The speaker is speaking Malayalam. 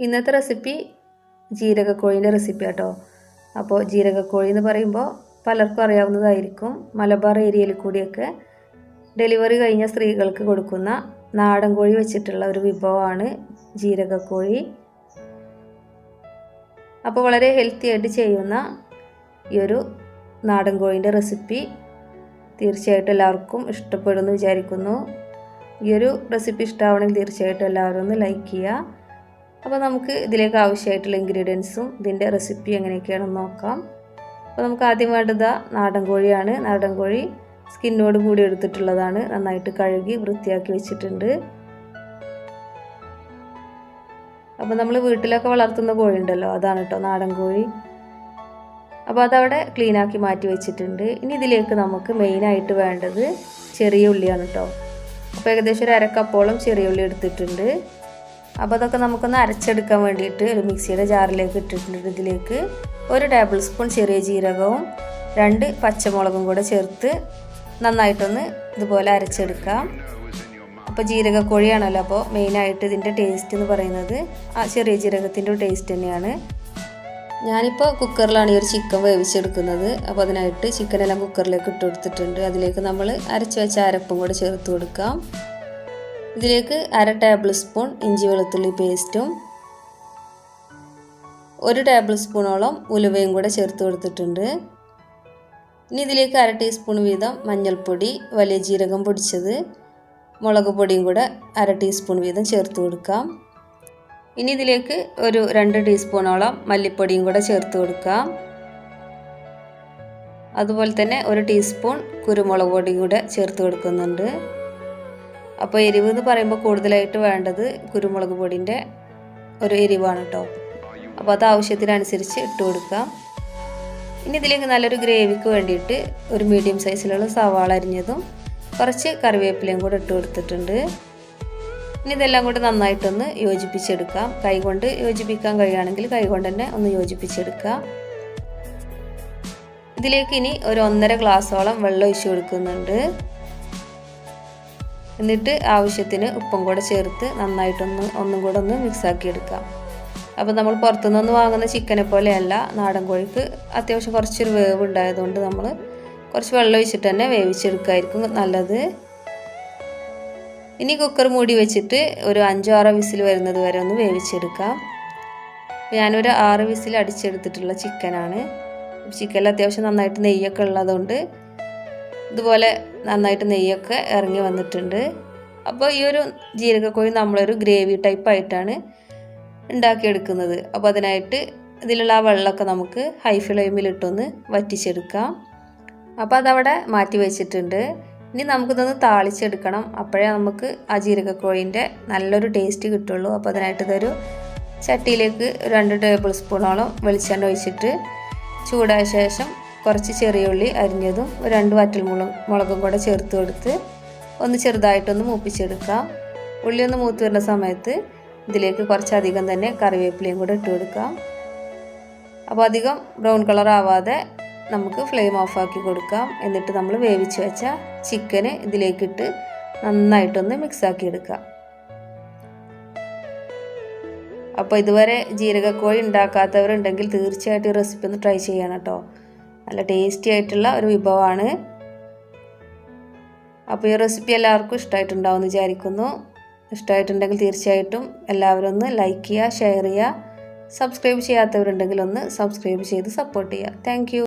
ഇന്നത്തെ റെസിപ്പി ജീരകക്കോഴിൻ്റെ റെസിപ്പി കേട്ടോ. അപ്പോൾ ജീരകക്കോഴി എന്ന് പറയുമ്പോൾ പലർക്കും അറിയാവുന്നതായിരിക്കും. മലബാർ ഏരിയയിൽ കൂടിയൊക്കെ ഡെലിവറി കഴിഞ്ഞ സ്ത്രീകൾക്ക് കൊടുക്കുന്ന നാടൻ കോഴി വെച്ചിട്ടുള്ള ഒരു വിഭവമാണ് ജീരകക്കോഴി. അപ്പോൾ വളരെ ഹെൽത്തി ആയിട്ട് ചെയ്യുന്ന ഈ ഒരു നാടൻ കോഴിൻ്റെ റെസിപ്പി തീർച്ചയായിട്ടും എല്ലാവർക്കും ഇഷ്ടപ്പെടുമെന്ന് വിചാരിക്കുന്നു. ഈ ഒരു റെസിപ്പി ഇഷ്ടമാവണമെങ്കിൽ തീർച്ചയായിട്ടും എല്ലാവരും ഒന്ന് ലൈക്ക് ചെയ്യുക. അപ്പോൾ നമുക്ക് ഇതിലേക്ക് ആവശ്യമായിട്ടുള്ള ഇൻഗ്രീഡിയൻസും ഇതിൻ്റെ റെസിപ്പി എങ്ങനെയൊക്കെയാണെന്ന് നോക്കാം. അപ്പോൾ നമുക്ക് ആദ്യം വേണ്ടത് നാടൻ കോഴിയാണ്. നാടൻ കോഴി സ്കിന്നോട് കൂടി എടുത്തിട്ടുള്ളതാണ്. നന്നായിട്ട് കഴുകി വൃത്തിയാക്കി വെച്ചിട്ടുണ്ട്. അപ്പോൾ നമ്മൾ വീട്ടിലൊക്കെ വളർത്തുന്ന കോഴി ഉണ്ടല്ലോ, അതാണ് കേട്ടോ നാടൻ കോഴി. അപ്പോൾ അതവിടെ ക്ലീനാക്കി മാറ്റി വെച്ചിട്ടുണ്ട്. ഇനി ഇതിലേക്ക് നമുക്ക് മെയിനായിട്ട് വേണ്ടത് ചെറിയ ഉള്ളിയാണ് കേട്ടോ. അപ്പോൾ ഏകദേശം ഒരു അരക്കപ്പോളം ചെറിയ ഉള്ളി എടുത്തിട്ടുണ്ട്. അപ്പോൾ അതൊക്കെ നമുക്കൊന്ന് അരച്ചെടുക്കാൻ വേണ്ടിയിട്ട് ഒരു മിക്സിയുടെ ജാറിലേക്ക് ഇട്ടിട്ടുണ്ട്. ഇതിലേക്ക് 1 ടേബിൾ സ്പൂൺ ചെറിയ ജീരകവും 2 പച്ചമുളകും കൂടെ ചേർത്ത് നന്നായിട്ടൊന്ന് ഇതുപോലെ അരച്ചെടുക്കാം. അപ്പോൾ ജീരകക്കോഴിയാണല്ലോ, അപ്പോൾ മെയിനായിട്ട് ഇതിൻ്റെ ടേസ്റ്റ് എന്ന് പറയുന്നത് ആ ചെറിയ ജീരകത്തിൻ്റെ ടേസ്റ്റ് തന്നെയാണ്. ഞാനിപ്പോൾ കുക്കറിലാണ് ഈ ഒരു ചിക്കൻ വേവിച്ചെടുക്കുന്നത്. അപ്പോൾ അതിനായിട്ട് ചിക്കനെല്ലാം കുക്കറിലേക്ക് ഇട്ട് കൊടുത്തിട്ടുണ്ട്. അതിലേക്ക് നമ്മൾ അരച്ച് വെച്ച അരപ്പും കൂടെ ചേർത്ത് കൊടുക്കാം. ഇതിലേക്ക് 1/2 ടേബിൾ സ്പൂൺ ഇഞ്ചി വെളുത്തുള്ളി പേസ്റ്റും 1 ടേബിൾ സ്പൂണോളം ഉലുവയും കൂടെ ചേർത്ത് കൊടുത്തിട്ടുണ്ട്. ഇനി ഇതിലേക്ക് 1/2 ടീസ്പൂൺ വീതം മഞ്ഞൾപ്പൊടി, വലിയ ജീരകം പൊടിച്ചത്, മുളക് പൊടിയും കൂടെ 1/2 ടീസ്പൂൺ വീതം ചേർത്ത് കൊടുക്കാം. ഇനി ഇതിലേക്ക് ഒരു 2 ടീസ്പൂണോളം മല്ലിപ്പൊടിയും കൂടെ ചേർത്ത് കൊടുക്കാം. അതുപോലെ തന്നെ 1 ടീസ്പൂൺ കുരുമുളക് പൊടിയും കൂടെ ചേർത്ത് കൊടുക്കുന്നുണ്ട്. അപ്പോൾ എരിവ് എന്ന് പറയുമ്പോൾ കൂടുതലായിട്ട് വേണ്ടത് കുരുമുളക് പൊടിൻ്റെ ഒരു എരിവാണ് കേട്ടോ. അപ്പോൾ അത് ആവശ്യത്തിനനുസരിച്ച് ഇട്ട് കൊടുക്കാം. ഇനി ഇതിലേക്ക് നല്ലൊരു ഗ്രേവിക്ക് വേണ്ടിയിട്ട് ഒരു മീഡിയം സൈസിലുള്ള സവാള അരിഞ്ഞതും കുറച്ച് കറിവേപ്പിലയും കൂടെ ഇട്ട് കൊടുത്തിട്ടുണ്ട്. ഇനി ഇതെല്ലാം കൂടെ നന്നായിട്ടൊന്ന് യോജിപ്പിച്ചെടുക്കാം. കൈകൊണ്ട് യോജിപ്പിക്കാൻ കഴിയുകയാണെങ്കിൽ കൈകൊണ്ട് തന്നെ ഒന്ന് യോജിപ്പിച്ചെടുക്കാം. ഇതിലേക്ക് ഇനി ഒരു 1.5 ഗ്ലാസോളം വെള്ളം ഒഴിച്ച് കൊടുക്കുന്നുണ്ട്. എന്നിട്ട് ആവശ്യത്തിന് ഉപ്പും കൂടെ ചേർത്ത് ഒന്നും കൂടെ ഒന്ന് മിക്സാക്കി എടുക്കാം. അപ്പോൾ നമ്മൾ പുറത്തുനിന്ന് വാങ്ങുന്ന ചിക്കനെ പോലെയല്ല, നാടൻ കോഴിക്ക് അത്യാവശ്യം കുറച്ചൊരു വേവ് ഉണ്ടായതുകൊണ്ട് നമ്മൾ കുറച്ച് വെള്ളം ഒഴിച്ചിട്ട് തന്നെ വേവിച്ചെടുക്കായിരിക്കും നല്ലത്. ഇനി കുക്കർ മൂടി വെച്ചിട്ട് ഒരു 5-6 വിസിൽ വരുന്നത് വരെ ഒന്ന് വേവിച്ചെടുക്കാം. ഞാനൊരു 6 വിസിൽ അടിച്ചെടുത്തിട്ടുള്ള ചിക്കനാണ്. ചിക്കനിൽ അത്യാവശ്യം നന്നായിട്ട് നെയ്യൊക്കെ ഉള്ളതുകൊണ്ട് ഇതുപോലെ നന്നായിട്ട് നെയ്യൊക്കെ ഇറങ്ങി വന്നിട്ടുണ്ട്. അപ്പോൾ ഈ ഒരു ജീരകക്കോഴി നമ്മളൊരു ഗ്രേവി ടൈപ്പായിട്ടാണ് ഉണ്ടാക്കിയെടുക്കുന്നത്. അപ്പോൾ അതിനായിട്ട് ഇതിലുള്ള ആ വെള്ളമൊക്കെ നമുക്ക് ഹൈ ഫ്ലെയിമിലിട്ടൊന്ന് വറ്റിച്ചെടുക്കാം. അപ്പോൾ അതവിടെ മാറ്റി വെച്ചിട്ടുണ്ട്. ഇനി നമുക്കിതൊന്ന് താളിച്ചെടുക്കണം. അപ്പോഴേ നമുക്ക് ആ ജീരകക്കോഴിൻ്റെ നല്ലൊരു ടേസ്റ്റ് കിട്ടുള്ളൂ. അപ്പോൾ അതിനായിട്ട് ഇതൊരു ചട്ടിയിലേക്ക് 2 ടേബിൾ സ്പൂണോളം വെളിച്ചെണ്ണ ഒഴിച്ചിട്ട് ചൂടായ ശേഷം കുറച്ച് ചെറിയ ഉള്ളി അരിഞ്ഞതും 2 വറ്റൽമുളകും കൂടെ ചേർത്ത് കൊടുത്ത് ഒന്ന് ചെറുതായിട്ടൊന്ന് മൂപ്പിച്ചെടുക്കാം. ഉള്ളി ഒന്ന് മൂത്ത് വരുന്ന സമയത്ത് ഇതിലേക്ക് കുറച്ചധികം തന്നെ കറിവേപ്പിലയും കൂടെ ഇട്ട് കൊടുക്കാം. അപ്പോൾ അധികം ബ്രൗൺ കളർ ആവാതെ നമുക്ക് ഫ്ലെയിം ഓഫാക്കി കൊടുക്കാം. എന്നിട്ട് നമ്മൾ വേവിച്ച് വെച്ച ചിക്കന് ഇതിലേക്കിട്ട് നന്നായിട്ടൊന്ന് മിക്സാക്കി എടുക്കാം. അപ്പോൾ ഇതുവരെ ജീരകക്കോഴി ഉണ്ടാക്കാത്തവരുണ്ടെങ്കിൽ തീർച്ചയായിട്ടും ഈ റെസിപ്പി ഒന്ന് ട്രൈ ചെയ്യണം കേട്ടോ. നല്ല ടേസ്റ്റി ആയിട്ടുള്ള ഒരു വിഭവമാണ്. അപ്പോൾ ഈ റെസിപ്പി എല്ലാവർക്കും ഇഷ്ടമായിട്ടുണ്ടാവുമെന്ന് വിചാരിക്കുന്നു. ഇഷ്ടമായിട്ടുണ്ടെങ്കിൽ തീർച്ചയായിട്ടും എല്ലാവരും ഒന്ന് ലൈക്ക് ചെയ്യുക, ഷെയർ ചെയ്യുക. സബ്സ്ക്രൈബ് ചെയ്യാത്തവരുണ്ടെങ്കിൽ ഒന്ന് സബ്സ്ക്രൈബ് ചെയ്ത് സപ്പോർട്ട് ചെയ്യുക. Thank you.